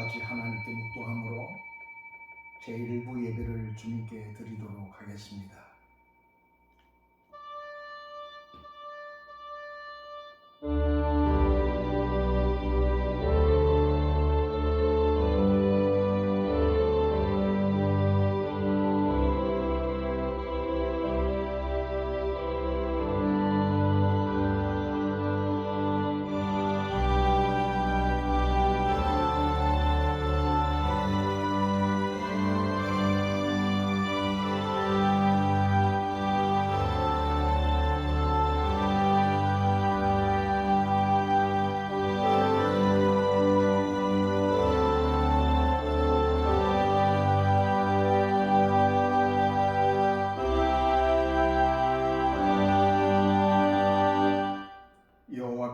같이 하나님께 묵도함으로 제1부 예배를 주님께 드리도록 하겠습니다.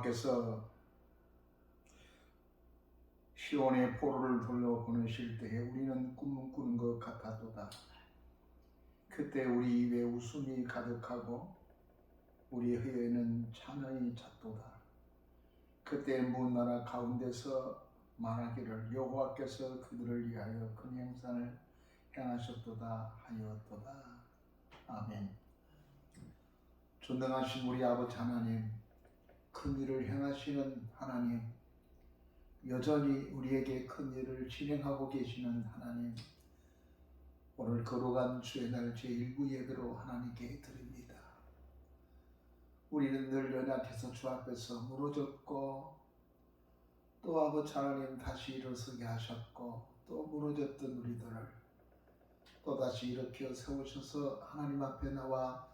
여호와께서 시온의 포로를 돌려보내실 때에 우리는 꿈을 꾸는 것 같아도다. 그때 우리 입에 웃음이 가득하고 우리 혀에는 찬양이 찼도다. 그때 먼 나라 가운데서 말하기를 여호와께서 그들을 위하여 큰 행산을 행하셨도다 하였도다. 아멘. 존경하신 우리 아버지 하나님, 큰 일을 행하시는 하나님, 여전히 우리에게 큰 일을 진행하고 계시는 하나님, 오늘 거룩한 주의 날 제1부 예배로 하나님께 드립니다. 우리는 늘 연약해서 주 앞에서 무너졌고 또 아버지 하나님 다시 일어서게 하셨고 또 무너졌던 우리들을 또다시 일으켜 세우셔서 하나님 앞에 나와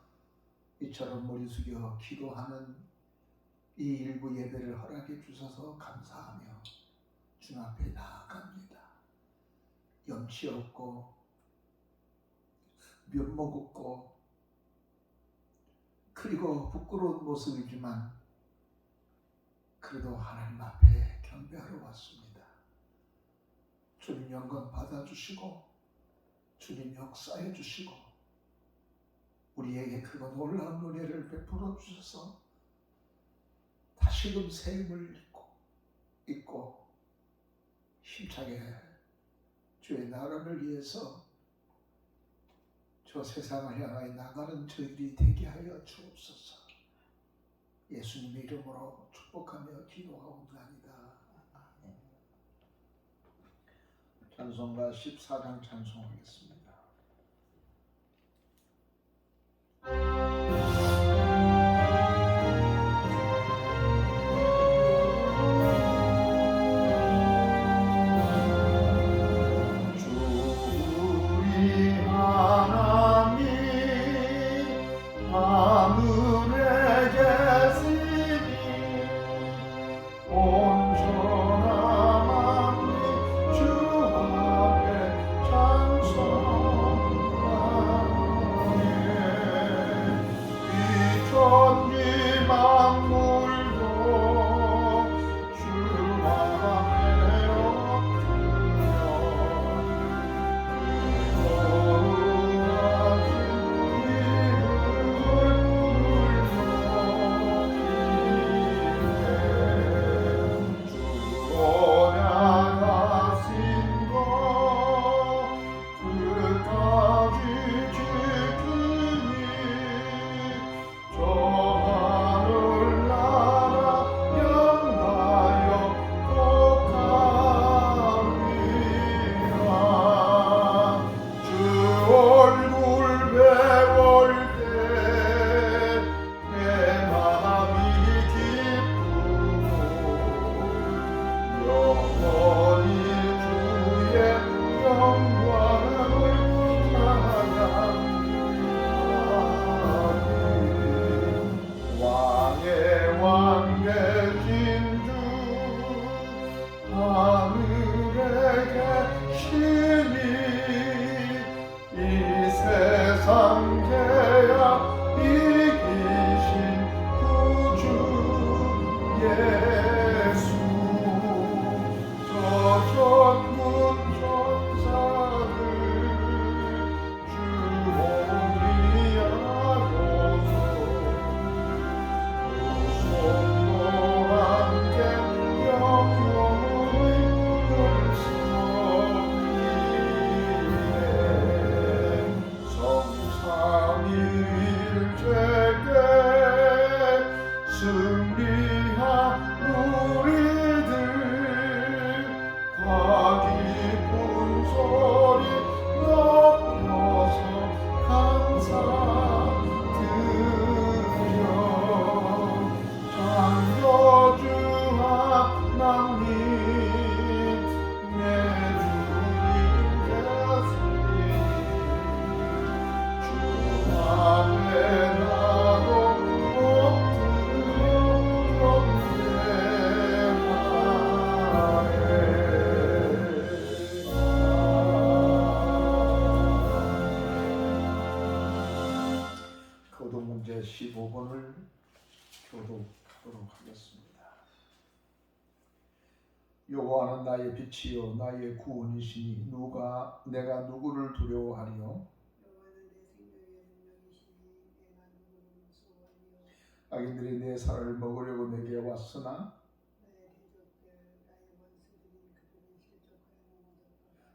이처럼 머리 숙여 기도하는 이 일부 예배를 허락해 주셔서 감사하며 주 앞에 나아갑니다. 염치 없고 면목 없고 그리고 부끄러운 모습이지만 그래도 하나님 앞에 경배하러 왔습니다. 주님 영광 받아주시고 주님 역사해 주시고 우리에게 그 놀라운 은혜를 베풀어 주셔서 다시금 새 힘을 잊고 힘차게 주의 나라를 위해서 저 세상을 향하여 나가는 저희들이 되게 하여 주옵소서. 예수님의 이름으로 축복하며 기도하옵나이다. 아멘. 찬송가 14장 찬송하겠습니다. 교독하도록 하겠습니다. 여호와는 나의 빛이요 나의 구원이시니 내가 누구를 두려워하리요. 악인들이 내 살을 먹으려고 내게 왔으나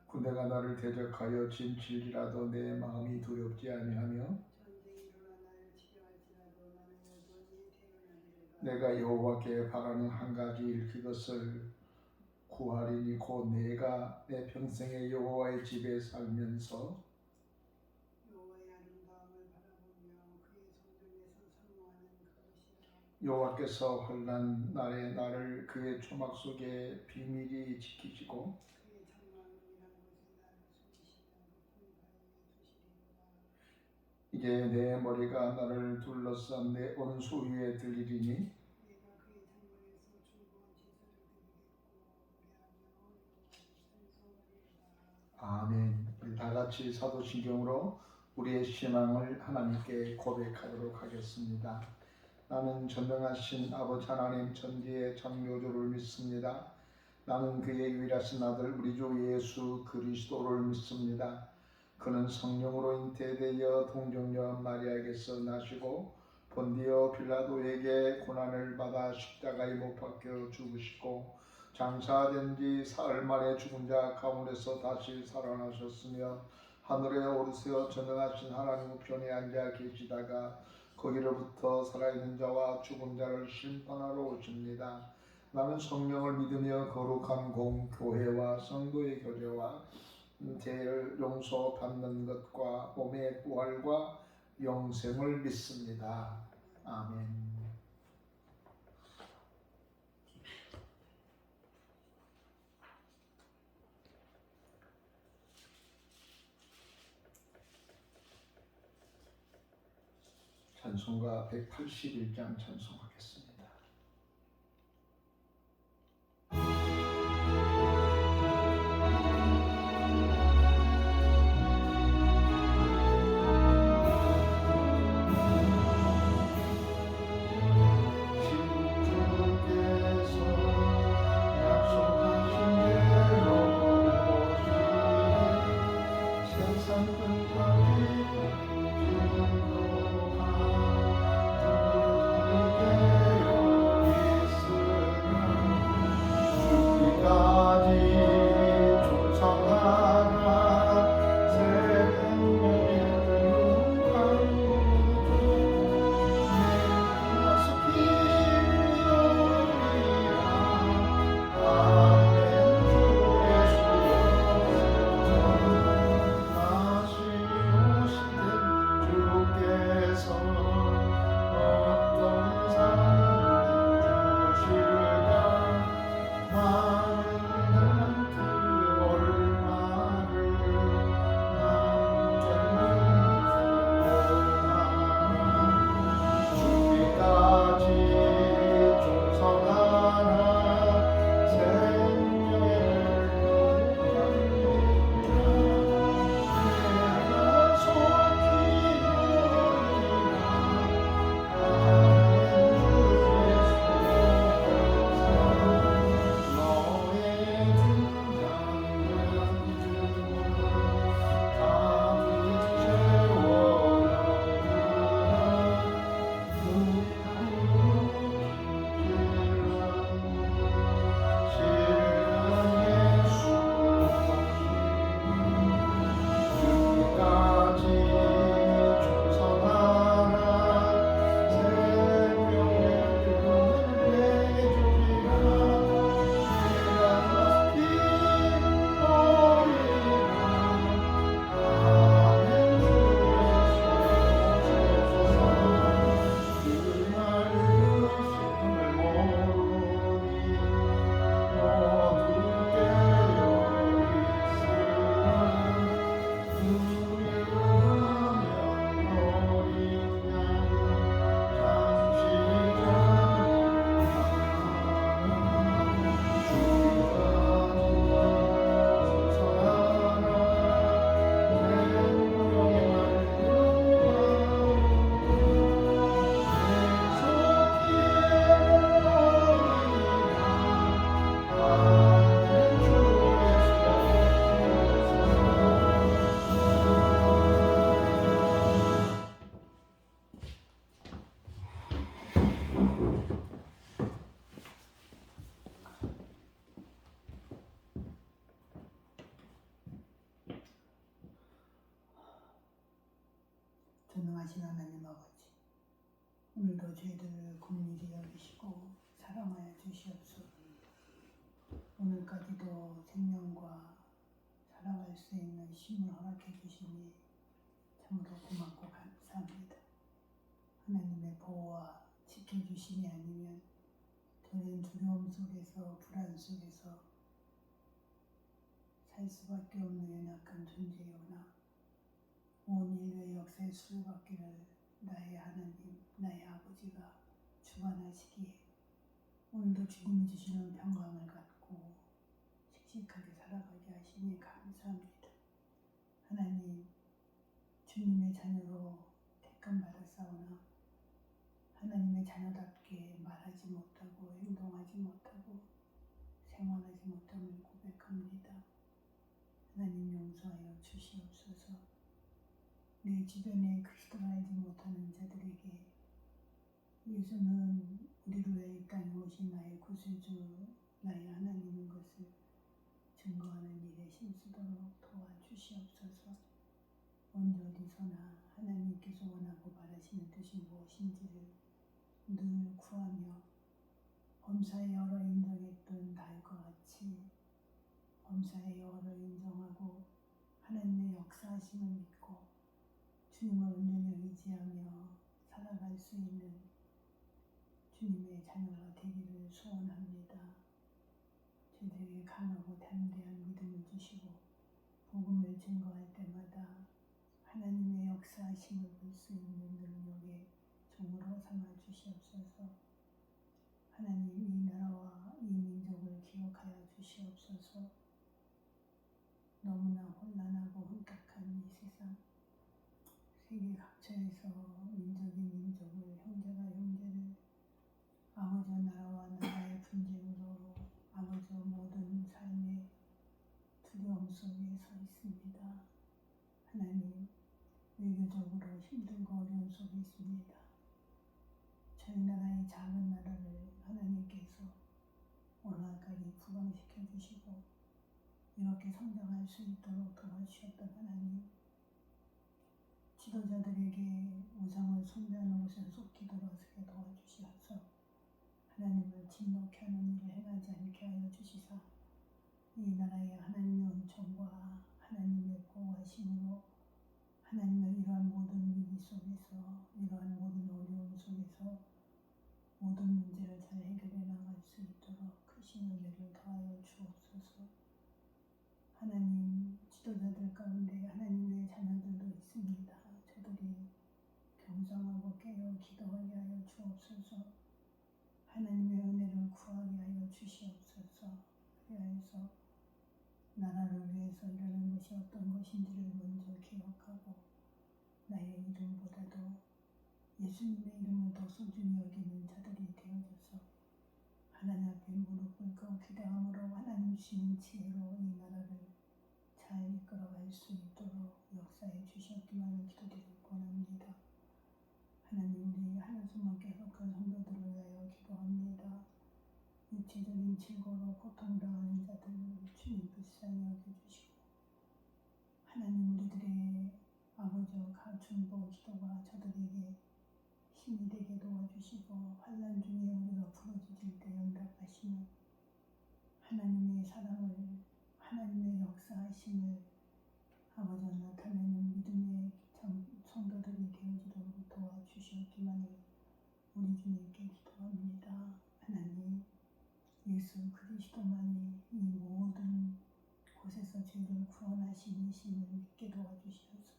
군대가 나를 대적하여 진칠지라도 내 마음이 두렵지 아니하며 내가 여호와께 바라는 한 가지 일 그것을 구하리니 곧 내가 내 평생에 여호와의 집에 살면서 여호와께서 환난 날에 나를 그의 초막 속에 비밀히 지키시고 이제 내 머리가 나를 둘러싼 내 온수 위에 들리리니 아멘. 우리 다 같이 사도신경으로 우리의 신앙을 하나님께 고백하도록 하겠습니다. 나는 전능하신 아버지 하나님 천지의 창조주를 믿습니다. 나는 그의 유일하신 아들 우리 주 예수 그리스도를 믿습니다. 그는 성령으로 잉태되어 동정녀 마리아에게서 나시고 본디오 빌라도에게 고난을 받아 십자가에 못 박혀 죽으시고 장사된 지 사흘 만에 죽은 자 가운데서 다시 살아나셨으며 하늘에 오르세어 전능하신 하나님 우편에 앉아 계시다가 거기로부터 살아있는 자와 죽은 자를 심판하러 오십니다. 나는 성령을 믿으며 거룩한 공교회와 성도의 교제와 죄를 용서 받는 것과 몸의 부활과 영생을 믿습니다. 아멘. 찬송가 181장 찬송하겠습니다. 세상 끝까지 주는 도가 누구를 전능하신 하나님 아버지, 오늘도 저희들을 긍휼히 여기시고 사랑하여 주시옵소서. 오늘까지도 생명과 살아갈 수 있는 힘을 허락해 주시니 참으로 고맙고 감사합니다. 하나님의 보호와 지켜주심이 아니면 저는 두려움 속에서 불안 속에서 살 수밖에 없는 연약한 존재이오나 온 인류의 역사의 수레바퀴를 나의 하나님, 나의 아버지가 주관하시기에 오늘도 주님이 주시는 평강을 갖고 씩씩하게 살아가게 하시니 감사합니다. 하나님, 주님의 자녀로 택함 받았사오나 하나님의 자녀답게 말하지 못하고 행동하지 못하고 생활하지 못함을 고백합니다. 하나님 용서하여 주시옵소서. 내 주변에 그리스도를 알지 못하는 자들에게 예수는 우리를 위해 이 땅에 오신 나의 구세주, 나의 하나님인 것을 증거하는 일에 힘쓰도록 도와주시옵소서. 언제 어디서나 하나님께서 원하고 바라시는 뜻이 무엇인지를 늘 구하며 범사의 여러 인정했던 다윗과 같이 범사의 여러 인정하고 하나님의 역사하심을 믿고 주님을 온전히 의지하며 살아갈 수 있는 주님의 자녀가 되기를 소원합니다. 저희들에게 강하고 담대한 믿음을 주시고 복음을 증거할 때마다 하나님의 역사하심을 볼 수 있는 능력의 종으로 삼아 주시옵소서. 하나님, 이 나라와 이 민족을 기억하여 주시옵소서. 너무나 혼란하고 혼탁한 이 세상, 세계 각처에서 민족이 민족을, 형제가 형제를 아버지 나라와 나라의 분쟁으로 아버지 모든 삶의 두려움 속에 서 있습니다. 하나님, 외교적으로 힘들고 어려운 속에 있습니다. 저희 나라의 작은 나라를 하나님께서 오늘까지 부강시켜 주시고 이렇게 성장할 수 있도록 도와주셨던 하나님, 지도자들에게 우상을 숭배하는 것에 속히 돌아서게 도와주시옵소서. 하나님을 진노케 하는 일을 행하지 않게 하여 주시사 이 나라에 하나님의 은총과 하나님의 보호하심으로 하나님의 이러한 모든 위기 속에서, 이러한 모든 어려움 속에서 모든 문제를 잘 해결해 나갈 수 있도록 크신 은혜를 더하여 주옵소서. 하나님, 지도자들 가운데 하나님의 자녀들도 있습니다. 저들이 겸손하고 깨어 기도하게 하여 주옵소서. 하나님의 은혜를 구하게 하여 주시옵소서. 그래서 나라를 위해서 일하는 것이 어떤 것인지를 먼저 기억하고 나의 이름보다도 예수님의 이름을 더 소중히 여기는 자들이 되어져서 하나님 앞에 무릎 꿇고 기도함으로 하나님 주시는 지혜로 이 나라를 잘 이끌어갈 수 있도록 역사해 주셨기만을 기도드리고 권합니다. 하나님, 우리 하나님께 속한 성도들을 위하여 기도합니다. 육체적인 질고로 고통당하는 자들을 주님 불쌍히 여겨주시고 하나님, 우리들의 아버지와 가중보 기도가 저들에게 힘이 되게 도와주시고 환난 중에 우리가 부러지질 때 응답하시는 하나님의 사랑을, 하나님의 역사하심을 아버지와 나타내는 믿음의 성도들이 되어지도록 도와주시었기만을 우리 주님께 기도합니다. 하나님, 예수 그리스도만이 이 모든 곳에서 죄를 구원하신 이심을 믿게 도와주시옵소서.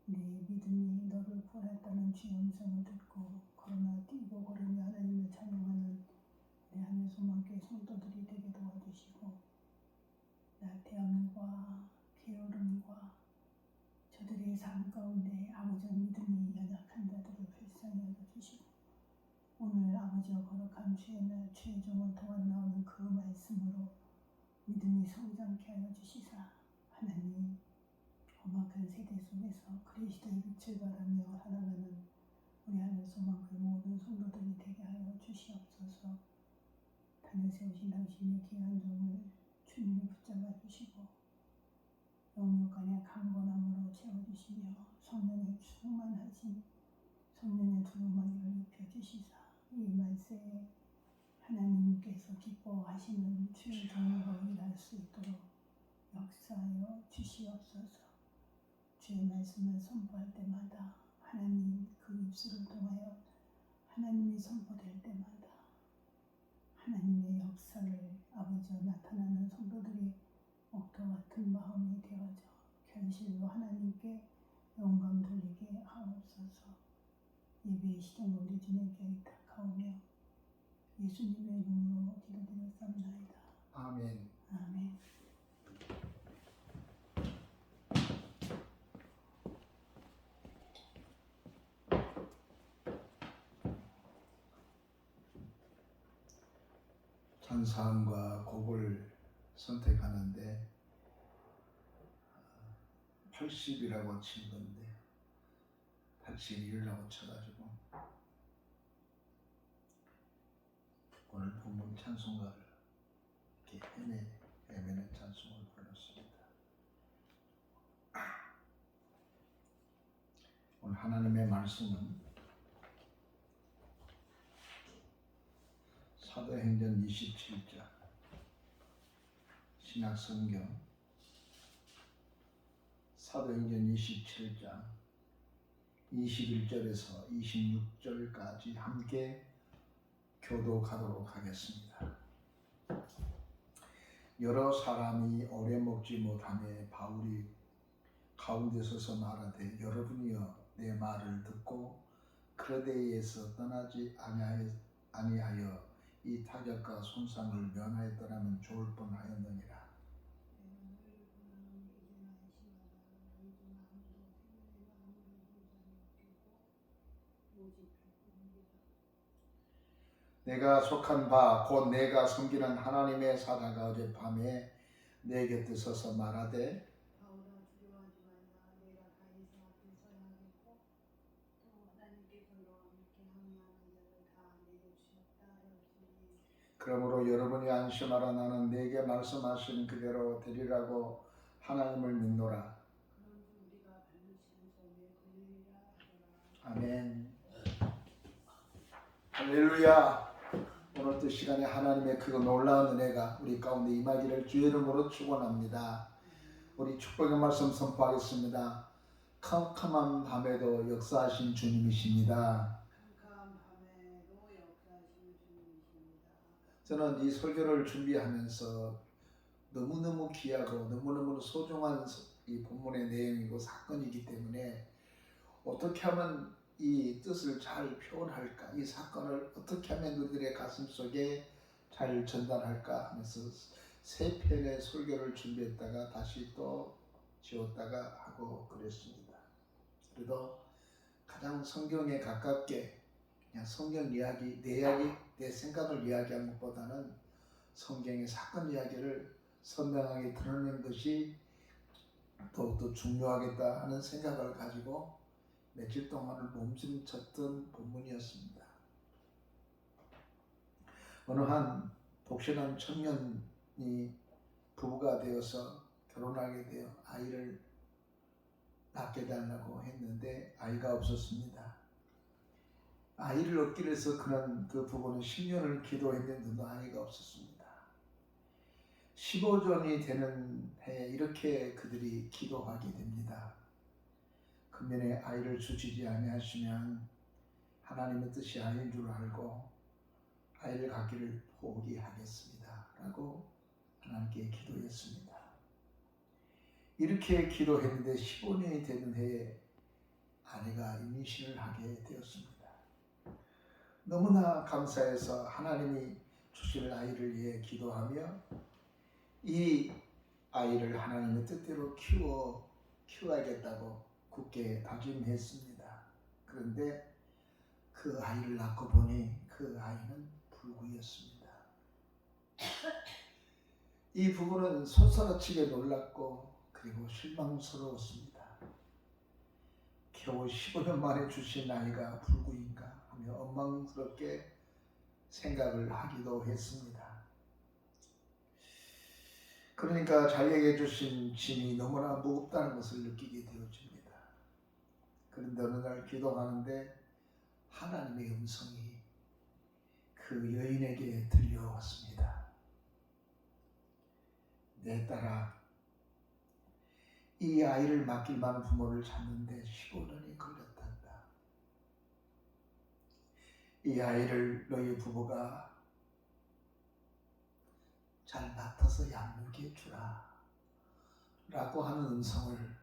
우리의 믿음이 너를 구원했다는 주의 음성을 듣고 걸어나 뛰고 걸으며 하나님을 찬양하는 우리 하늘 소망교회 성도들이 되게 도와주시고 나태함과 게으름과 저들의 삶 가운데 아버지의 믿음이 연약한 자들을 불쌍히 여겨주시고 오늘 아버지와 거룩한 주의 날 주의 종을 도와 나오는 그 말씀으로 믿음이 성장케 하여 주시사 하나님, 험악한 세대 속에서 그리스도의 빛을 바라며 살아가는 우리 하늘 소망 그 모든 성도들이 되게 하여 주시옵소서. 단에 세우신 당신의 귀한 종을 주님이 붙잡아 주시고 영육간의 강건함으로 채워주시며 성령의 충만하신 성령의 두루마기를 입혀주시사 이 말세에 하나님께서 기뻐하시는 주의 종으로 일할 수 있도록 역사하여 주시옵소서. 주의 말씀을 선포할 때마다 하나님 그 입술을 통하여 하나님이 선포될 때마다 하나님의 역사를 아버지와 나타나는 성도들이 목도 같은 마음이 되어져 견실로 하나님께 영광 돌리게 하옵소서. 예배의 시작을 우리 주님께 의탁하오며 예수님의 이름으로 기도드렸사옵나이다. 아멘. 아멘. 찬사함과 곡을 선택하는데 80이라고 친 건데 81이라고 쳐가지고 오늘 본문 찬송가를 이렇게 헤매는 찬송을 불렀습니다. 오늘 하나님의 말씀은 사도행전 27장 신약성경 사도행전 27장 21절에서 26절까지 함께 교독하도록 하겠습니다. 여러 사람이 오래 먹지 못하며 바울이 가운데 서서 말하되 여러분이여 내 말을 듣고 크레데에서 떠나지 아니하여 이 타격과 손상을 면하였더라면 좋을 뻔하였느니라. 내가 속한 바 곧 내가 섬기는 하나님의 사자가 어젯밤에 내 곁에 서서 말하되 바울아 두려워하지 말라. 내가 다윗의 앞에 서야 하겠고 또 하나님께서 너와 함께 항의하는 자를 다 내려주셨다 하였으니 그러므로 여러분이 안심하라. 나는 내게 말씀하신 그대로 되리라고 하나님을 믿노라. 그런즉 우리가 반드시 한섬에 걸리리라 하더라. 아멘. 할렐루야. 오늘도 시간에 하나님의 그 놀라운 은혜가 우리 가운데 임하기를 주의 이름으로 축원합니다. 우리 축복의 말씀 선포하겠습니다. 캄캄한 밤에도 역사하신 주님이십니다. 저는 이 설교를 준비하면서 너무너무 귀하고 너무너무 소중한 이 본문의 내용이고 사건이기 때문에 어떻게 하면 이 뜻을 잘 표현할까, 이 사건을 어떻게 하면 우리들의 가슴 속에 잘 전달할까 하면서 세 편의 설교를 준비했다가 다시 또 지웠다가 하고 그랬습니다. 그래도 가장 성경에 가깝게 그냥 성경 이야기, 내 생각을 이야기한 것보다는 성경의 사건 이야기를 선명하게 드러내는 것이 더욱더 중요하겠다 하는 생각을 가지고 며칠 동안을 몸부림쳤던 본문이었습니다. 어느 한 독신한 청년이 부부가 되어서 결혼하게 되어 아이를 낳게 달라고 했는데 아이가 없었습니다. 아이를 얻기 위해서 그 부부는 10년을 기도했는데도 아이가 없었습니다. 15전이 되는 해에 이렇게 그들이 기도하게 됩니다. 금년에 아이를 주시지 아니하시면 하나님의 뜻이 아닌 줄 알고 아이를 갖기를 포기하겠습니다 라고 하나님께 기도했습니다. 이렇게 기도했는데 15년이 되는 해에 아내가 임신을 하게 되었습니다. 너무나 감사해서 하나님이 주실 아이를 위해 기도하며 이 아이를 하나님의 뜻대로 키워야겠다고 굳게 다짐했습니다. 그런데 그 아이를 낳고 보니 그 아이는 불구였습니다. 이 부부는 소스라치게 놀랐고 그리고 실망스러웠습니다. 겨우 15년 만에 주신 아이가 불구인가 하며 원망스럽게 생각을 하기도 했습니다. 그러니까 자기에게 주신 짐이 너무나 무겁다는 것을 느끼게 되어집니다. 그런데 어느 날 기도하는데 하나님의 음성이 그 여인에게 들려왔습니다. 내 딸아, 이 아이를 맡길 만한 부모를 찾는데 15년이 걸렸단다. 이 아이를 너희 부부가 잘 맡아서 양육해 주라 라고 하는 음성을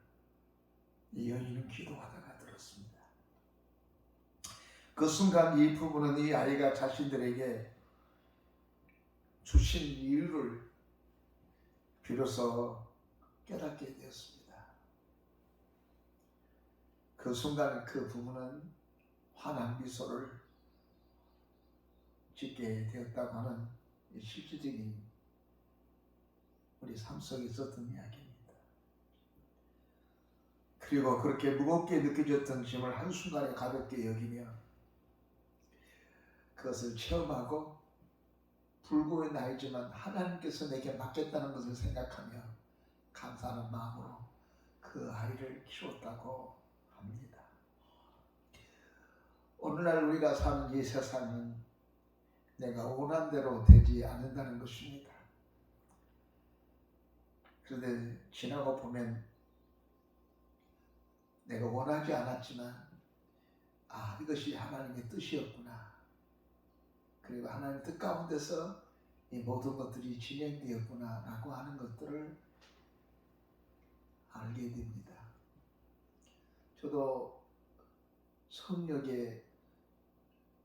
이 여인은 기도하다가 들었습니다. 그 순간 이 부부는 이 아이가 자신들에게 주신 이유를 비로소 깨닫게 되었습니다. 그 순간 그 부부는 환한 미소를 짓게 되었다고 하는 실질적인 우리 삶 속에 있었던 이야기입니다. 그리고 그렇게 무겁게 느껴졌던 짐을 한순간에 가볍게 여기며 그것을 체험하고 불구의 나이지만 하나님께서 내게 맡겼다는 것을 생각하며 감사하는 마음으로 그 아이를 키웠다고 합니다. 오늘날 우리가 사는 이 세상은 내가 원한 대로 되지 않는다는 것입니다. 그런데 지나고 보면 내가 원하지 않았지만 이것이 하나님의 뜻이었구나. 그리고 하나님의 뜻 가운데서 이 모든 것들이 진행되었구나 라고 하는 것들을 알게 됩니다. 저도 성역에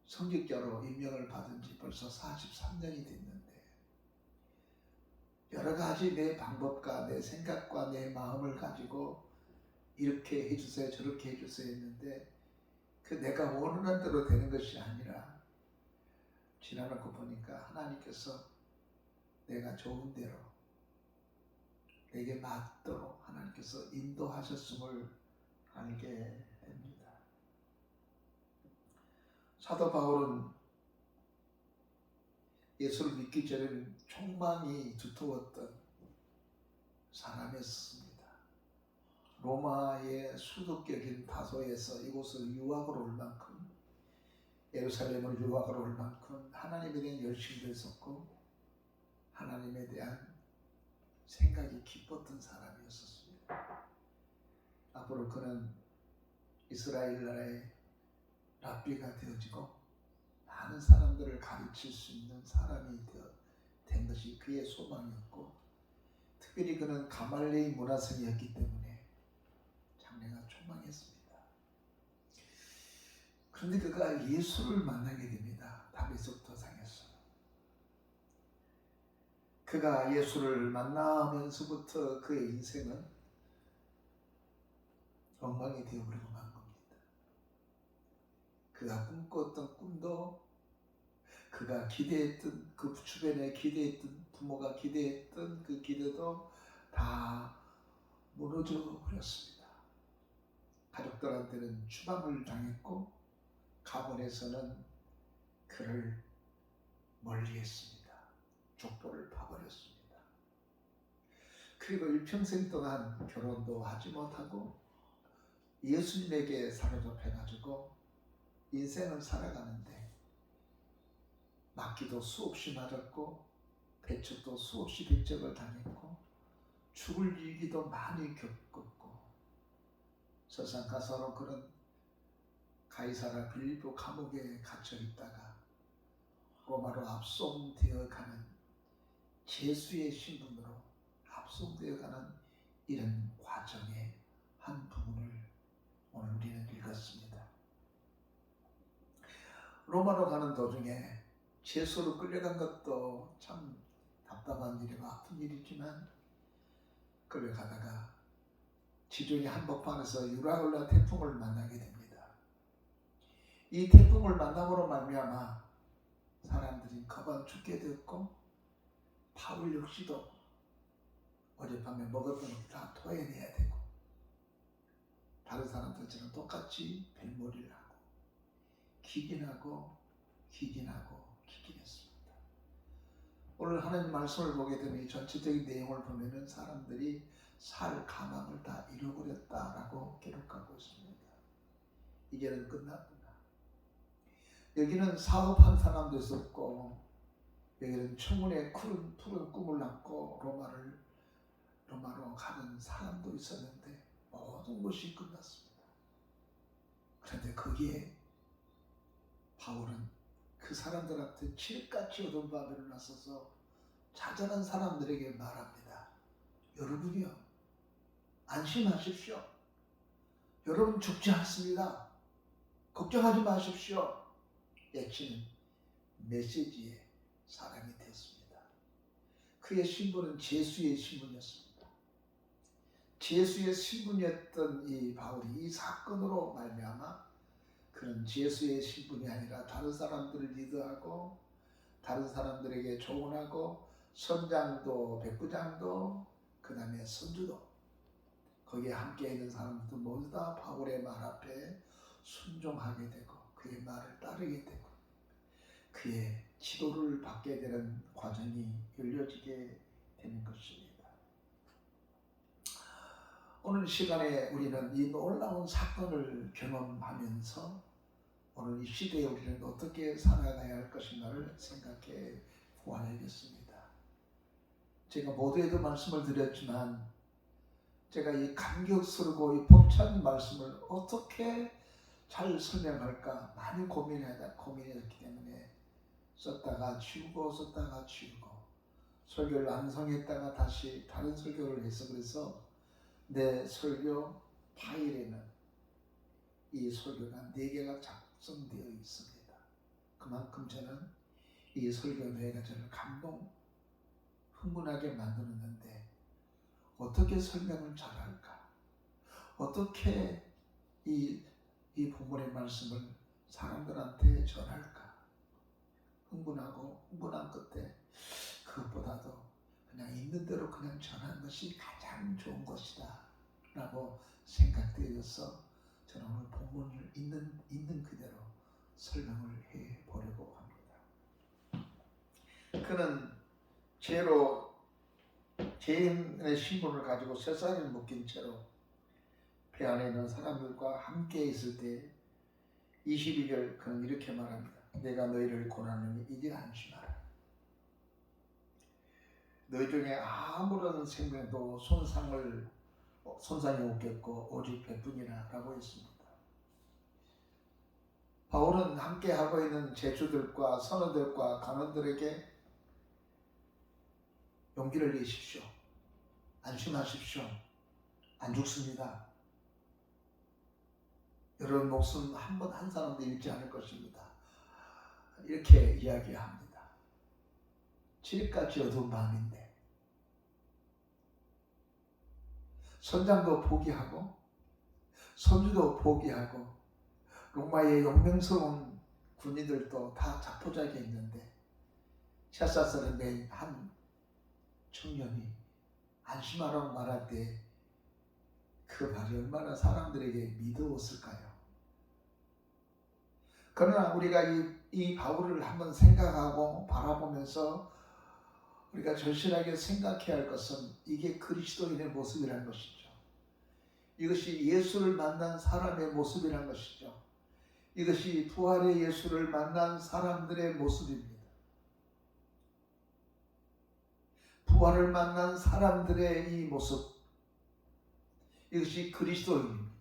성직자로 임명을 받은 지 벌써 43년이 됐는데 여러 가지 내 방법과 내 생각과 내 마음을 가지고 이렇게 해주세요 저렇게 해주세요 했는데 그 내가 원하는 대로 되는 것이 아니라 지나놓고 보니까 하나님께서 내가 좋은 대로 내게 맞도록 하나님께서 인도하셨음을 알게 됩니다. 사도 바울은 예수를 믿기 전에는 촉망이 두터웠던 사람이었습니다. 로마의 수도격인 다소에서 이곳을 유학으로 올 만큼 예루살렘을 유학으로 올 만큼 하나님에 대한 열심도 있었고 하나님에 대한 생각이 깊었던 사람이었습니다. 앞으로 그는 이스라엘 나라의 랍비가 되어지고 많은 사람들을 가르칠 수 있는 사람이 된 것이 그의 소망이었고 특별히 그는 가말레이 문화생이었기 때문에 장래가 촉망했습니다. 그런데 그가 예수를 만나게 됩니다. 다메섹 도상에서. 그가 예수를 만나면서부터 그의 인생은 엉망이 되어버리고 만 겁니다. 그가 꿈꿨던 꿈도 그가 기대했던 그 주변에 기대했던 부모가 기대했던 그 기대도 다 무너져 버렸습니다. 가족들한테는 추방을 당했고 가문에서는 그를 멀리했습니다. 족보를 파버렸습니다. 그리고 일평생 동안 결혼도 하지 못하고 예수님에게 사로잡혀가지고 인생을 살아가는데 맞기도 수없이 맞았고 배척도 수없이 배척을 당했고 죽을 위기도 많이 겪었고 설상가사로 그는 가이사라 빌립보 감옥에 갇혀 있다가 로마로 압송되어 가는 죄수의 신분으로 압송되어 가는 이런 과정의 한 부분을 오늘 우리는 읽었습니다. 로마로 가는 도중에 죄수로 끌려간 것도 참 답답한 일이고 아픈 일이지만 끌려가다가 지중해 한복판에서 유라굴라 태풍을 만나게 됩니다. 이 태풍을 만남으로 말미암아 사람들이 거반 죽게 되었고 바울 역시도 어젯밤에 먹었던 것 다 토해내야 되고 다른 사람들처럼 똑같이 뱃머리를 하고 기긴하고 기긴했습니다. 오늘 하나님 말씀을 보게 되면 이 전체적인 내용을 보면은 사람들이 살 가망을 다 잃어버렸다라고 기록하고 있습니다. 이제는 끝났구나. 여기는 사업한 사람도 있었고, 여기는 청운의 푸른 꿈을 안고 로마로 가는 사람도 있었는데 모든 것이 끝났습니다. 그런데 거기에 바울은 그 사람들한테 칠흑같이 어두운 밤에 나서서 좌절한 사람들에게 말합니다. 여러분이요, 안심하십시오. 여러분 죽지 않습니다. 걱정하지 마십시오. 외치는 메시지의 사람이 됐습니다. 그의 신분은 제수의 신분이었습니다. 제수의 신분이었던 이 바울이 이 사건으로 말미암아 그는 제수의 신분이 아니라 다른 사람들을 리드하고 다른 사람들에게 조언하고 선장도 백부장도 그 다음에 선주도 거기에 함께 있는 사람들도 모두 다 바울의 말 앞에 순종하게 되고 그의 말을 따르게 되고 그의 지도를 받게 되는 과정이 열려지게 되는 것입니다. 오늘 시간에 우리는 이 놀라운 사건을 경험하면서 오늘 이 시대에 우리는 어떻게 살아가야 할 것인가를 생각해 보아야겠습니다. 제가 모두에도 말씀을 드렸지만 제가 이 감격스럽고 이 벅찬 말씀을 어떻게 잘 설명할까 많이 고민했기 때문에 썼다가 지우고 설교를 완성했다가 다시 다른 설교를 해서 그래서 내 설교 파일에는 이 설교가 4개가 작성되어 있습니다. 그만큼 저는 이 설교 내가 저를 흥분하게 만드는데 어떻게 설명을 잘할까? 어떻게 이 본문의 말씀을 사람들한테 전할까? 흥분한 끝에 그것보다도 그냥 있는 대로 그냥 전하는 것이 가장 좋은 것이다 라고 생각되어서 저는 오늘 본문을 있는 그대로 설명을 해 보려고 합니다. 그는 죄인의 신분을 가지고 쇠사슬을 묶인 채로 배 안에 있는 사람들과 함께 있을 때 22절 그는 이렇게 말합니다. 내가 너희를 고난하니 이제 안심하라. 너희 중에 아무런 생명도 손상이 없겠고 오직 배뿐이라 라고 했습니다. 바울은 함께 하고 있는 제주들과 선원들과 간원들에게 용기를 내십시오. 안심하십시오. 안 죽습니다. 여러분 목숨 한 사람도 잃지 않을 것입니다. 이렇게 이야기합니다. 칠흑같이 어두운 밤인데 선장도 포기하고 선주도 포기하고 로마의 용맹스러운 군인들도 다 자포자기에 있는데 쇠사슬에 맨 한 청년이 안심하라고 말할 때 그 말이 얼마나 사람들에게 미더웠을까요? 그러나 우리가 이 바울을 한번 생각하고 바라보면서 우리가 절실하게 생각해야 할 것은 이게 그리스도인의 모습이라는 것이죠. 이것이 예수를 만난 사람의 모습이라는 것이죠. 이것이 부활의 예수를 만난 사람들의 모습입니다. 부활을 만난 사람들의 이 모습, 이것이 그리스도인입니다.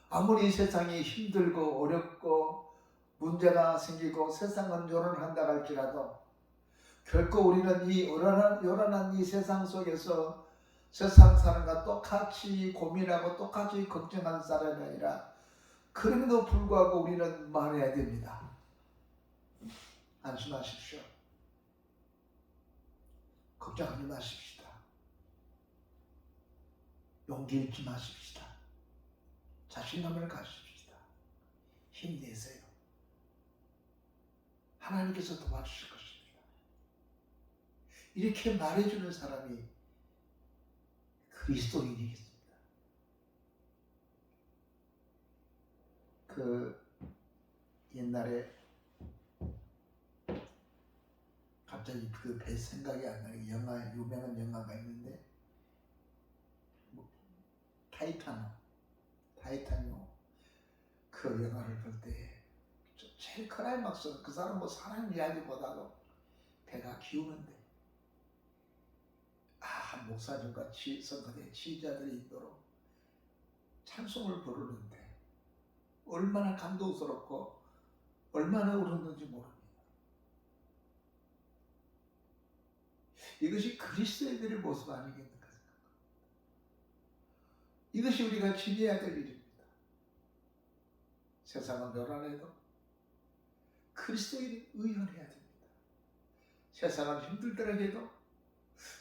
아무리 세상이 힘들고 어렵고 문제가 생기고 세상은 요란한다 할지라도 결코 우리는 이 요란한 이 세상 속에서 세상 사람과 똑같이 고민하고 똑같이 걱정한 사람이 아니라 그럼에도 불구하고 우리는 말해야 됩니다. 안심하십시오. 걱정하지 마십시다. 용기 잃지 마십시다. 자신감을 가십시다. 힘내세요. 하나님께서 도와주실 것입니다. 이렇게 말해주는 사람이 그리스도인이겠습니다. 그 옛날에 갑자기 그 배 생각이 안 나는 영화, 유명한 영화가 있는데 뭐, 타이타노 그 영화를 볼 때 제일 클라이막스는 그 사람 뭐 사람 이야기보다도 배가 기우는데 한 목사님과 성가대 지휘자들이 있도록 찬송을 부르는데 얼마나 감동스럽고 얼마나 울었는지 모릅니다. 이것이 그리스도인들의 모습 아니겠는가 생각합니다. 이것이 우리가 지내야 될 일입니다. 세상은 멸한해도 그리스도인은 의연해야 됩니다. 세상은 힘들더라도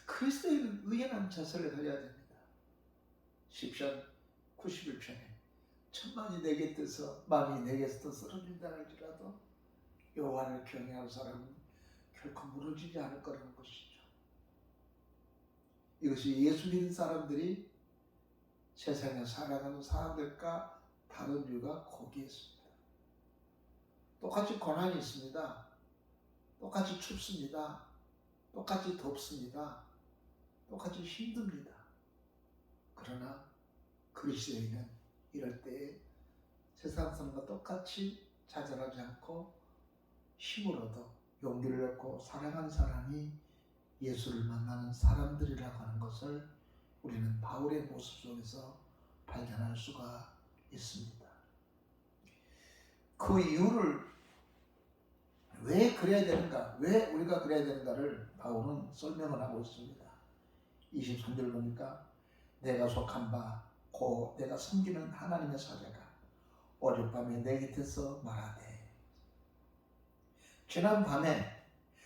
그리스도인은 의연한 자세를 가져야 됩니다. 시편 91편에 천만이 내게 떠서 만이 내게서 쓰러진다 할지라도 여호와를 경외하는 사람은 결코 무너지지 않을 거라는 것이죠. 이것이 예수 믿는 사람들이 세상에 살아가는 사람들과 다른 이유가 거기에 있습니다. 똑같이 고난이 있습니다. 똑같이 춥습니다. 똑같이 덥습니다. 똑같이 힘듭니다. 그러나 그리스도인은 이럴 때에 세상 사람과 똑같이 좌절하지 않고 힘을 얻어 용기를 얻고 사랑하는 사람이 예수를 만나는 사람들이라고 하는 것을 우리는 바울의 모습 속에서 발견할 수가 있습니다. 그 이유를 왜 그래야 되는가, 왜 우리가 그래야 되는가를 바울은 설명을 하고 있습니다. 23절 보니까 내가 속한 바 곧 내가 섬기는 하나님의 사자가 어젯밤에 내 곁에서 말하되 지난 밤에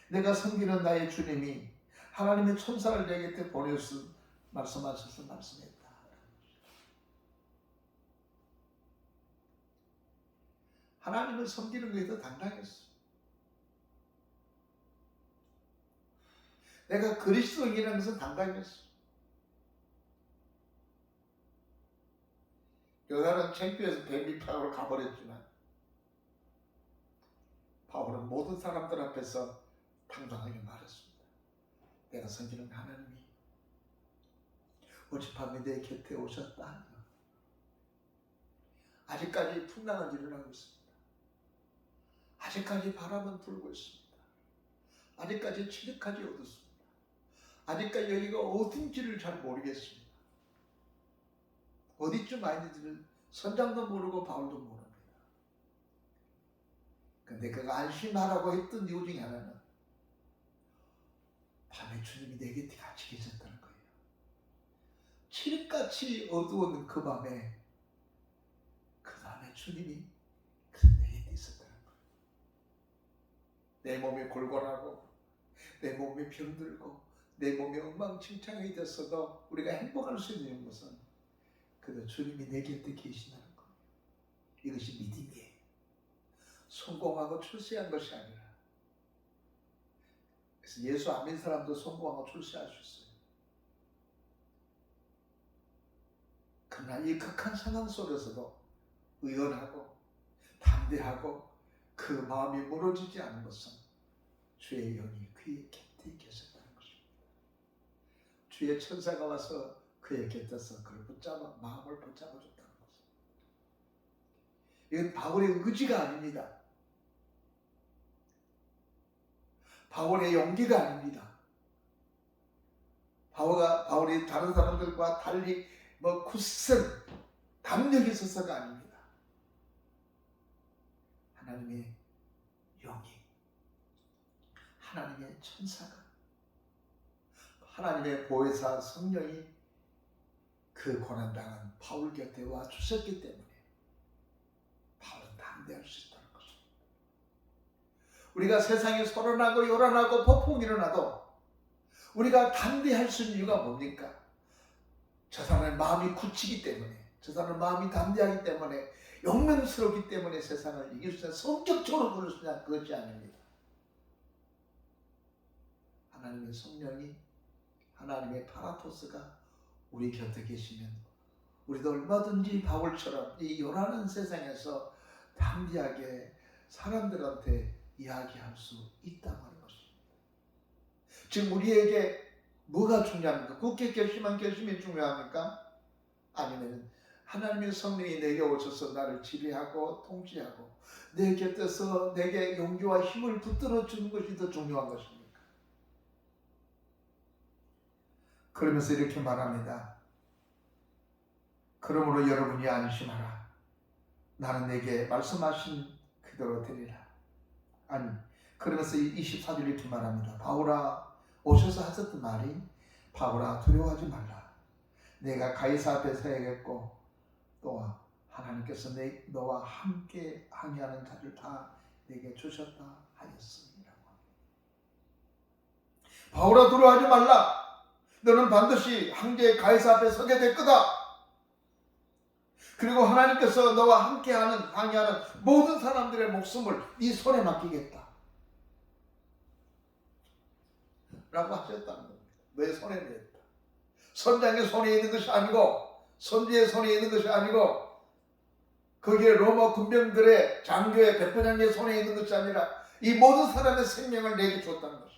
내가 섬기는 나의 주님이 하나님의 천사를 내 곁에 보내서 말씀하셔서 말씀했다. 하나님을 섬기는 것에도 당당했어. 내가 그리스도인이라는 것은 당당했어. 요나는 창피해서 배 밑으로 가버렸지만 바울은 모든 사람들 앞에서 당당하게 말했습니다. 내가 섬기는 하나님이 어젯밤에 내 곁에 오셨다. 아직까지 풍랑은 일어나고 있습니다. 아직까지 바람은 불고 있습니다. 아직까지 칠흑까지 얻었습니다. 아직까지 여기가 어딘지를 잘 모르겠습니다. 어디쯤 아닌지는 선장도 모르고 바울도 모릅니다. 근데 그가 안심하라고 했던 이유 중에 하나는 밤에 주님이 내 곁에 같이 계셨다는 거예요. 칠흑같이 어두운 그 밤에 주님이 내 곁에 있었다는 거예요. 내 몸이 골골하고 내 몸이 병들고 내 몸이 엉망진창이 됐어도 우리가 행복할 수 있는 것은 그래도 주님이 내 곁에 계신다는 거예요. 이것이 믿음이에요. 성공하고 출세한 것이 아니라. 그래서 예수 안 믿는 사람도 성공하고 출세할 수 있어요. 그러나 이 극한 상황 속에서도 의연하고 담대하고 그 마음이 무너지지 않은 것은 주의 영이 그의 곁에 계셨다는 것입니다. 주의 천사가 와서 그의 곁에서 그를 붙잡아 마음을 붙잡아줬다는 것입니다. 이건 바울의 의지가 아닙니다. 바울의 용기가 아닙니다. 바울이 다른 사람들과 달리 굳은 담력이 있어서가 아닙니다. 하나님의 영이, 하나님의 천사가, 하나님의 보혜사 성령이 그 고난당한 바울 곁에 와 주셨기 때문에 바울은 담대할 수 있다는 것입니다. 우리가 세상에 소란하고 요란하고 폭풍이 일어나도 우리가 담대할 수 있는 이유가 뭡니까? 저 사람의 마음이 굳히기 때문에, 저 사람의 마음이 담대하기 때문에, 용맹스럽기 때문에 세상을 이길 수 있는, 성격적으로 부를 수 있는 그것이 아닙니다. 하나님의 성령이, 하나님의 파라토스가 우리 곁에 계시면 우리도 얼마든지 바울처럼 이 요란한 세상에서 담대하게 사람들한테 이야기할 수 있다는 것입니다. 지금 우리에게 뭐가 중요합니까? 굳게 결심한 결심이 중요합니까? 아니면 하나님의 성령이 내게 오셔서 나를 지배하고 통치하고 내 곁에서 내게 용기와 힘을 붙들어 주는 것이 더 중요한 것입니까? 그러면서 이렇게 말합니다. 그러므로 여러분이 안심하라. 나는 내게 말씀하신 그대로 되리라. 아니, 그러면서 24절 이렇게 말합니다. 바울아, 오셔서 하셨던 말이 바울아 두려워하지 말라. 내가 가이사 앞에 서야겠고 또 하나님께서 너와 함께 항해하는 자를 다 내게 주셨다 하였으니라고 합니다. 바울아 두려워하지 말라. 너는 반드시 황제의 가이사 앞에 서게 될 거다. 그리고 하나님께서 너와 함께하는 항해하는 모든 사람들의 목숨을 네 손에 맡기겠다 라고 하셨다는 겁니다. 내 손에 냈다. 선장의 손에 있는 것이 아니고 선지의 손에 있는 것이 아니고 거기에 로마 군병들의 장교의 백부장의 손에 있는 것이 아니라 이 모든 사람의 생명을 내게 줬다는 것입니다.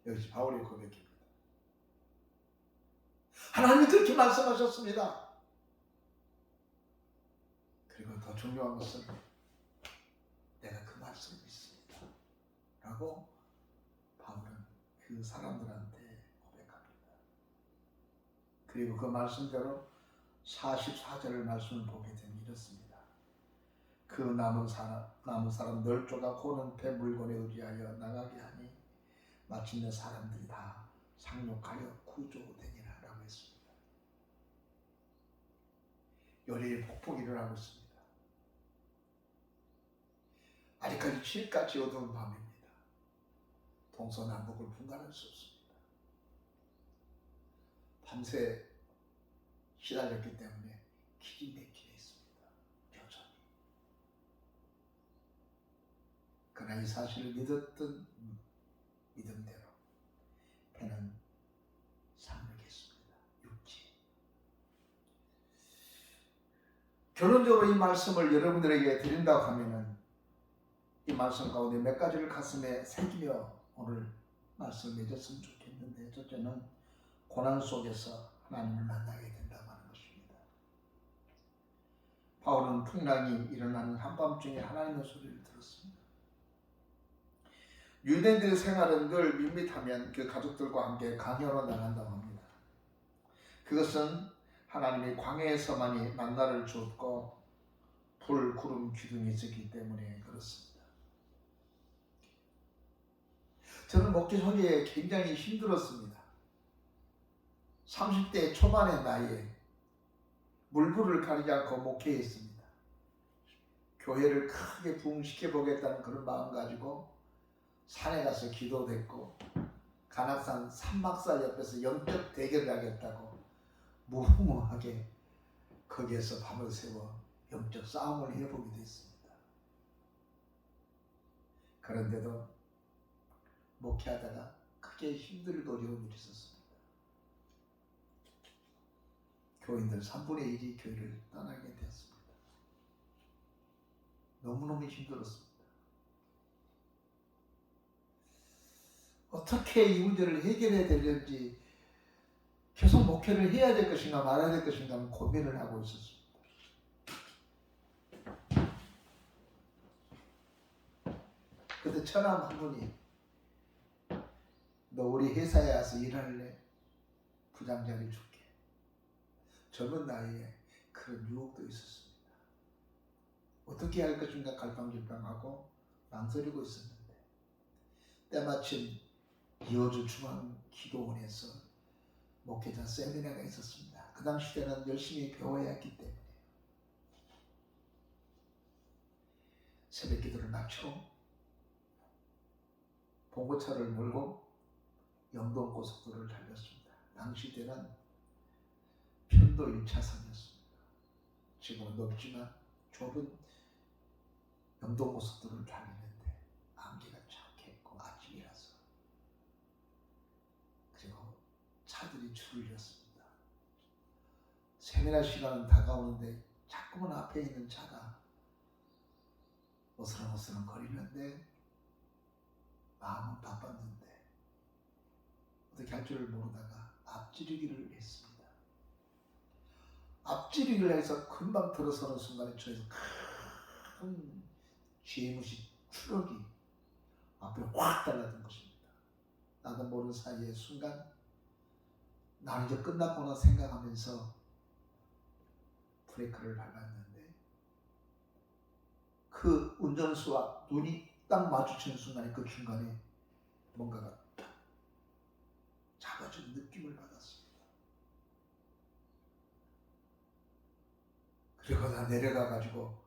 여기서 바울의 고백입니다. 하나님이 그렇게 말씀하셨습니다. 그리고 더 중요한 것은 내가 그 말씀을 믿습니다 라고 바울은 그 사람들한테 고백합니다. 그리고 그 말씀대로 44절의 말씀을 보게 되면 이렇습니다. 그 남은 사람 널조가 고는 배 물건에 의지하여 나가게 하니 마침내 사람들이 다 상륙하여 구조되니라 라고 했습니다. 요리의 폭풍이 일어나고 있습니다. 아직까지 칠같이 어두운 밤입니다. 동서남북을 분간할 수 없습니다. 밤새 시달렸기 때문에 기진맥진해 있습니다. 여전히. 그러나 이 사실을 믿었던 믿음대로 배는 상륙했습니다. 육지. 결론적으로 이 말씀을 여러분들에게 드린다고 하면은 이 말씀 가운데 몇 가지를 가슴에 새기며 오늘 말씀을 맺었으면 좋겠는데, 첫째는 고난 속에서 하나님을 만나게 된다고 하는 것입니다. 바울은 풍랑이 일어나는 한밤중에 하나님의 소리를 들었습니다. 유대인들의 생활은 늘 밋밋하면 그 가족들과 함께 강연으로 나간다고 합니다. 그것은 하나님이 광야에서만이 만나를 주었고 불, 구름, 기둥이 있었기 때문에 그렇습니다. 저는 목회 초기에 굉장히 힘들었습니다. 30대 초반의 나이에 물불을 가리지 않고 목회했습니다. 교회를 크게 부흥시켜 보겠다는 그런 마음 가지고 산에 가서 기도됐고 간악산 산막사 옆에서 영적 대결을 하겠다고 무모하게 거기에서 밤을 새워 영적 싸움을 해보기도 했습니다. 그런데도 목회하다가 크게 힘들고 어려운 일이 있었습니다. 교인들 3분의 1이 교회를 떠나게 되었습니다. 너무너무 힘들었습니다. 어떻게 이 문제를 해결해야 되는지, 계속 목회를 해야 될 것인가 말아야 될 것인가 고민을 하고 있었습니다. 그때 처남 한 분이 너 우리 회사에 와서 일할래? 부장 자리 줄게. 젊은 나이에 그런 유혹도 있었습니다. 어떻게 할 것인가 갈팡질팡하고 망설이고 있었는데 때마침 이호주 중앙기도원에서 목회자 세미나가 있었습니다. 그 당시에는 열심히 배워야 했기 때문에 새벽 기도를 마치고 봉고차를 몰고 영동고속도로를 달렸습니다. 당시 때는 편도 1차선이었습니다. 지금은 넓지만 좁은 영동고속도로를 달리는데 안개가 착했고 아침이라서, 그리고 차들이 줄을 이었습니다. 새벽 세미나 시간은 다가오는데 자꾸만 앞에 있는 차가 어스렁어스렁 거리는데 마음은 바빴는데 어떻게 할 줄을 모르다가 앞지르기를 했습니다. 앞지르기를 해서 금방 들어서는 순간에 저에서 큰 쥐무식 트럭이 앞에 확 달라든 것입니다. 나도 모르는 사이에 순간 나는 이제 끝났구나 생각하면서 브레이크를 밟았는데 그 운전수와 눈이 딱 마주치는 순간에 그 중간에 뭔가가 딱 잡아준 느낌을 받았습니다. 그리고 나 내려가가지고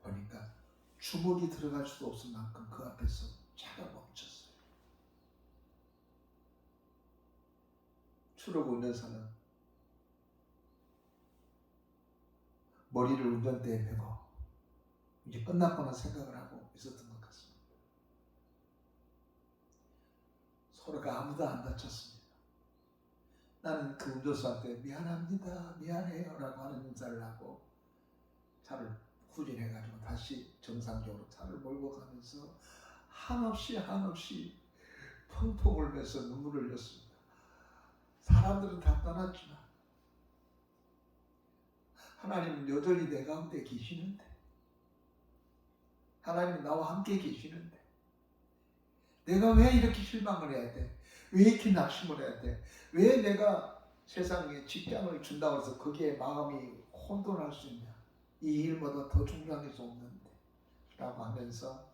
보니까 주먹이 들어갈 수도 없을 만큼 그 앞에서 차가 멈췄어요. 트럭 운전사는 머리를 운전대에 메고 이제 끝났구나 생각을 하고 있었던 것 같습니다. 서로가 아무도 안 다쳤습니다. 나는 그 운전수한테 미안합니다, 미안해요 라고 하는 인사를 하고 차를 후진해가지고 다시 정상적으로 차를 몰고 가면서 한없이 펑펑 울면서 눈물을 흘렸습니다. 사람들은 다 떠났지만 하나님은 여전히 내 가운데 계시는데, 하나님은 나와 함께 계시는데 내가 왜 이렇게 실망을 해야 돼? 왜 이렇게 낙심을 해야 돼? 왜 내가 세상에 직장을 준다고 해서 거기에 마음이 혼돈할 수 있냐? 이 일보다 더 중요한 게 없는데 라고 하면서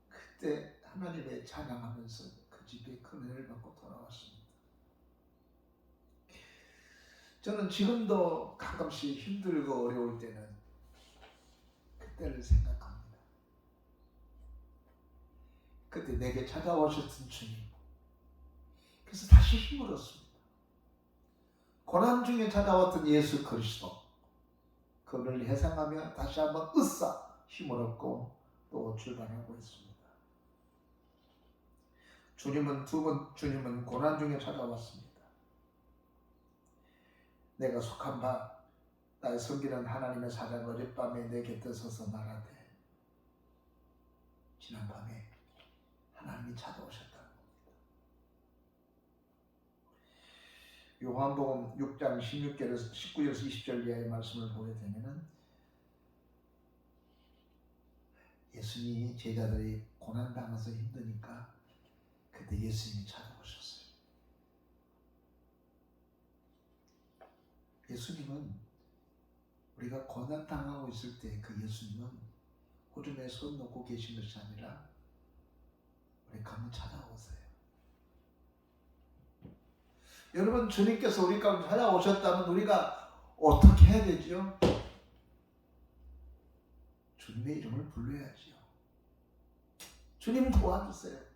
그때 하나님의 찬양하면서 그 집에 큰 은혜를 받고 돌아왔습니다. 저는 지금도 가끔씩 힘들고 어려울 때는 그때를 생각합니다. 그때 내게 찾아오셨던 주님, 그래서 다시 힘을 얻습니다. 고난 중에 찾아왔던 예수 그리스도, 그를 회상하며 다시 한번 으쌰 힘을 얻고 또 출발하고 있습니다. 주님은 고난 중에 찾아왔습니다. 내가 속한 바 나의 섬기는 하나님의 사자가 어젯밤에 내 곁에 서서 말하되, 지난밤에 하나님이 찾아오셨다는 겁니다. 요한복음 6장 19절에서 20절 이하의 말씀을 보게 되면은 예수님이 제자들이 고난당해서 힘드니까 그때 예수님이 찾아오셨어요. 예수님은 우리가 고난당하고 있을 때 그 예수님은 호중에 손 놓고 계신 것이 아니라 우리 가면 찾아오세요. 여러분, 주님께서 우리 가운데 찾아오셨다면 우리가 어떻게 해야 되죠? 주님의 이름을 불러야지요. 주님 도와주세요.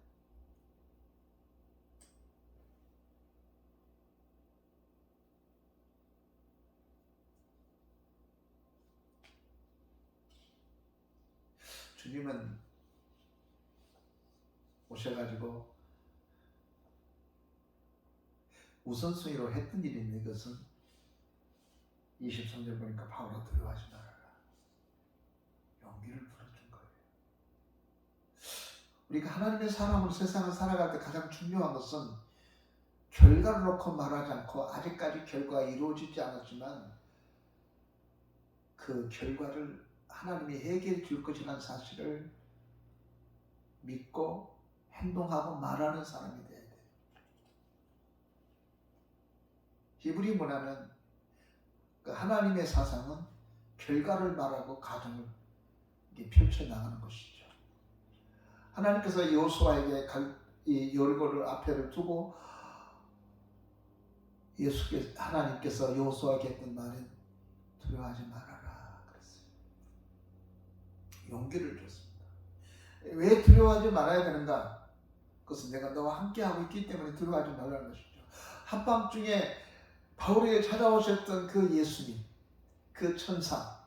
주님은 오셔가지고 우선순위로 했던 일이 있는 것은 23절 보니까 바울아 두려워하지 말아라. 용기를 불어준 거예요. 우리가 하나님의 사람으로 세상을 살아갈 때 가장 중요한 것은 결과를 놓고 말하지 않고, 아직까지 결과가 이루어지지 않았지만 그 결과를 하나님이 해결해 줄 것이라는 사실을 믿고 행동하고 말하는 사람이 돼야 돼요. 히브리 문화는 그 하나님의 사상은 결과를 말하고 가정을 펼쳐나가는 것이죠. 하나님께서 여호수아에게 이 여리고를 앞에를 두고 하나님께서 여호수아에게 했던 말은 두려워하지 말아라 그랬어요. 용기를 줬습니다. 왜 두려워하지 말아야 되는가? 그것은 내가 너와 함께하고 있기 때문에 두려워하지 말라는 것이죠. 한밤중에 바울에게 찾아오셨던 그 예수님, 그 천사,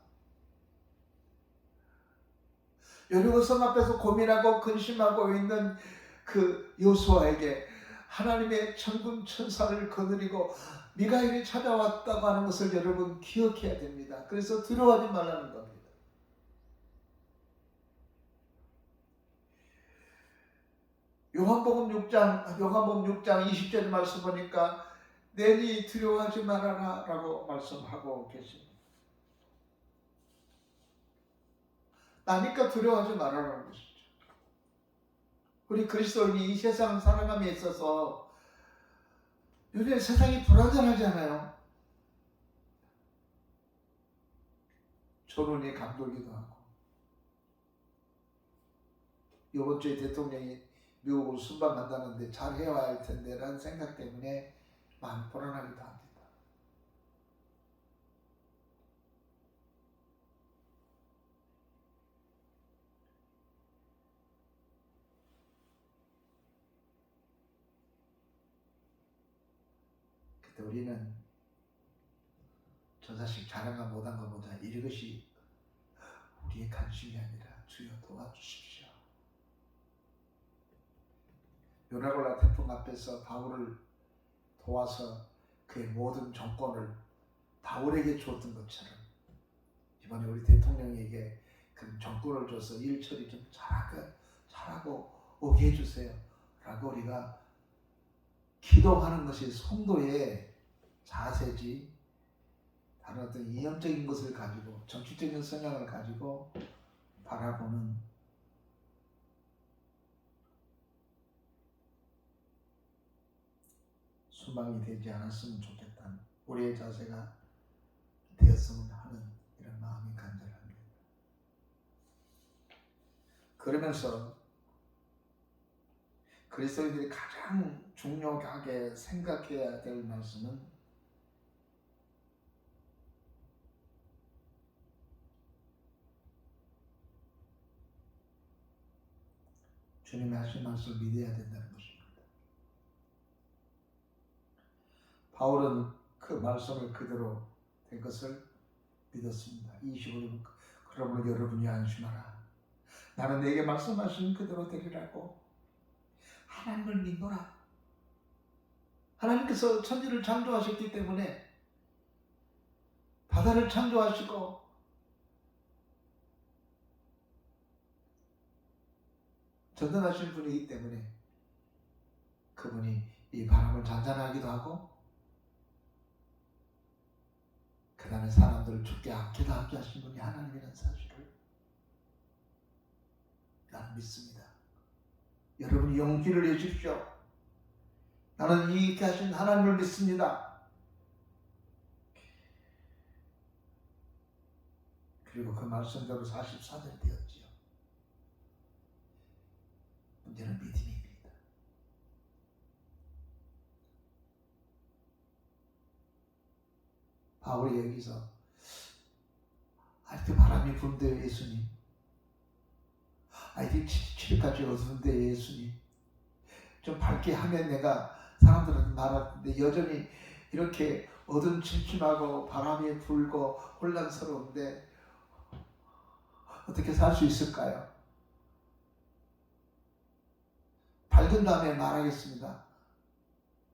여리고 성 앞에서 고민하고 근심하고 있는 그 여호수아에게 하나님의 천군 천사를 거느리고 미가엘이 찾아왔다고 하는 것을 여러분 기억해야 됩니다. 그래서 두려워하지 말라는 겁니다. 요한복음 6장 20절 말씀 보니까 내니 두려워하지 말아라 라고 말씀하고 계십니다. 나니까 두려워하지 말아라는 것이죠. 우리 그리스도인이 이 세상을 살아감에 있어서 요즘 세상이 불안정하잖아요. 초론이 감돌기도 하고, 이번 주에 대통령이 미국으로 순방한다는데 잘 해와야 할 텐데 라는 생각 때문에 마음 불안하기도 합니다. 그때 우리는 저 자식 잘한가 못한가 보자, 이것이 우리의 관심이 아니라 주여 도와주십시오. 요나골라 태풍 앞에서 바울을 도와서 그의 모든 정권을 바울에게 줬던 것처럼 이번에 우리 대통령에게 그 정권을 줘서 일 처리 좀 잘하고 오게 해주세요 라고 우리가 기도하는 것이 성도의 자세지, 다른 어떤 이념적인 것을 가지고 정치적인 성향을 가지고 바라보는 순방이 되지 않았으면 좋겠다는 우리의 자세가 되었으면 하는 이런 마음이 간절합니다. 그러면서 그리스도인들이 가장 중요하게 생각해야 될 말씀은 주님이 하신 말씀을 믿어야 된다는 것입니다. 바울은 그 말씀을 그대로 된 것을 믿었습니다. 25절 그러므로 여러분이 안심하라. 나는 내게 말씀하신 그대로 되리라고. 하나님을 믿노라. 하나님께서 천지를 창조하셨기 때문에 바다를 창조하시고 전능하신 분이기 때문에 그분이 이 바람을 잔잔하기도 하고 그 다음에 사람들을 죽게 않기도 하게 하신 분이 하나님이라는 사실을 나는 믿습니다. 여러분이 용기를 내십시오. 나는 이익게 하신 하나님을 믿습니다. 그리고 그 말씀대로 44년 되었지요. 문제는 믿음입니다. 바울이 여기서 아직도 바람이 부는데 예수님, 아직도 칠흑같이 어두운데 예수님, 좀 밝게 하면 내가 사람들은 말하는데 여전히 이렇게 어둠 침침하고 바람이 불고 혼란스러운데 어떻게 살 수 있을까요? 밝은 다음에 말하겠습니다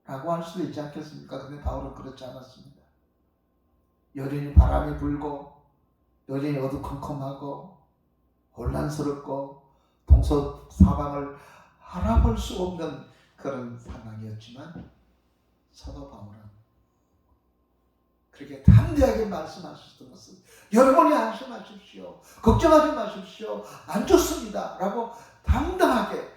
라고 할 수도 있지 않겠습니까? 근데 바울은 그렇지 않았습니다. 여전히 바람이 불고 여전히 어두컴컴하고 혼란스럽고 동서사방을 알아볼 수 없는 그런 상황이었지만 사도 바울은 그렇게 담대하게 말씀하셨던 것은 여러분이 안심하십시오. 걱정하지 마십시오. 안 좋습니다 라고 당당하게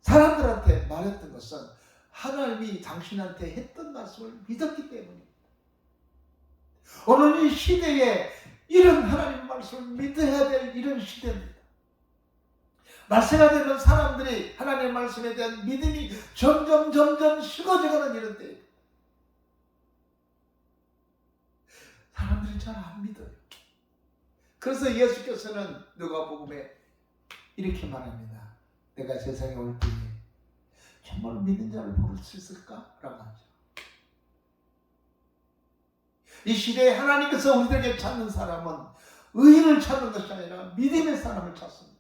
사람들한테 말했던 것은 하나님이 당신한테 했던 말씀을 믿었기 때문입니다. 오늘 이 시대에 이런 하나님 말씀을 믿어야 될 이런 시대입니다. 말세가 되면 사람들이 하나님의 말씀에 대한 믿음이 점점 식어져가는 이런 때입니다. 사람들이 잘 안 믿어요. 그래서 예수께서는 누가복음에 이렇게 말합니다. 내가 세상에 올 때에 정말 믿는 자를 볼 수 있을까? 라고 하죠. 이 시대에 하나님께서 우리들에게 찾는 사람은 의인을 찾는 것이 아니라 믿음의 사람을 찾습니다.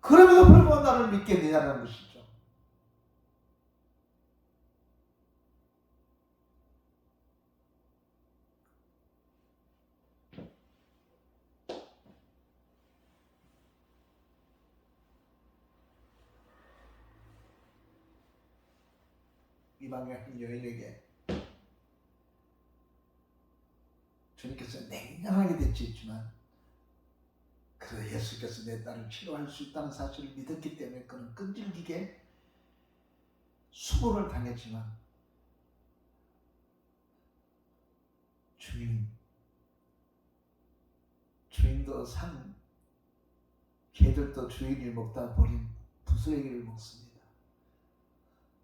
그럼에도 불구하고 나를 믿겠느냐는 것이죠. 이방의 한 여인에게 주님께서 냉정하게 대처했지만 그래도 예수께서 내 딸을 치료할 수 있다는 사실을 믿었기 때문에 그는 끈질기게 수고를 당했지만 주인도 개들도 주인을 먹다 버린 부스러기를 먹습니다.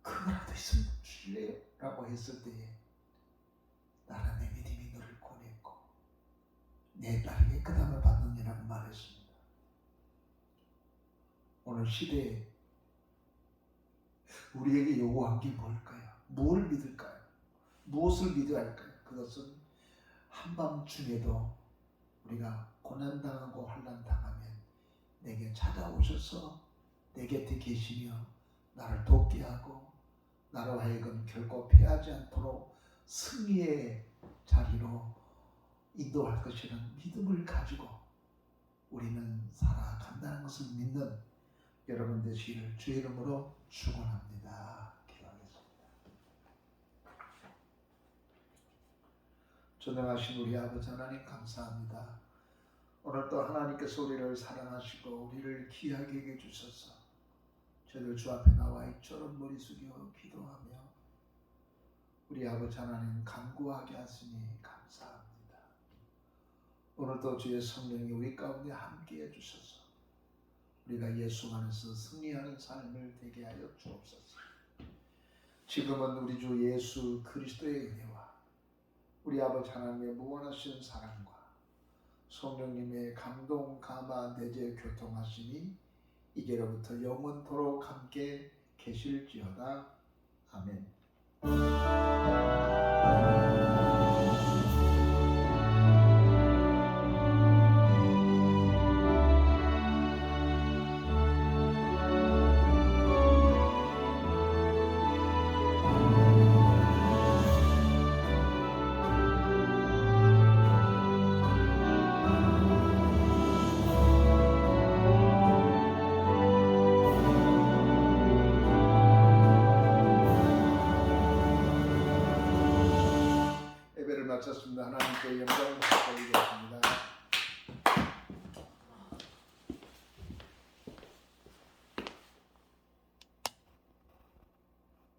그거라도 있으면 주실래요? 라고 했을 때에 나는 내 믿음이 너를 구원했고 내 딸에게 끄담을 받느니라고 말했습니다. 오늘 시대에 우리에게 요구한 게 뭘까요? 뭘 믿을까요? 무엇을 믿어야 할까요? 그것은 한밤중에도 우리가 고난당하고 환난당하면 내게 찾아오셔서 내 곁에 계시며 나를 돕게 하고 나로 하여금 결코 패하지 않도록 승리의 자리로 인도할 것이라는 믿음을 가지고 우리는 살아간다는 것을 믿는 여러분 되시기를 주의 이름으로 축원합니다. 기도하겠습니다. 전능하신 우리 아버지 하나님 감사합니다. 오늘 또 하나님께서 우리를 사랑하시고 우리를 귀하게 여겨 주셔서 저희들 주 앞에 나와 이처럼 머리 숙여 기도하며 우리 아버지 하나님 간구하게 하시니 감사합니다. 오늘도 주의 성령이 우리 가운데 함께해 주셔서 우리가 예수 안에서 승리하는 삶을 되게 하여 주옵소서. 지금은 우리 주 예수 그리스도의 은혜와 우리 아버지 하나님의 무한하신 사랑과 성령님의 감동, 감화, 내재 교통하시니 이제로부터 영원토록 함께 계실지어다. 아멘. 예배를 마쳤습니다. 하나님께 영광을 돌리겠습니다.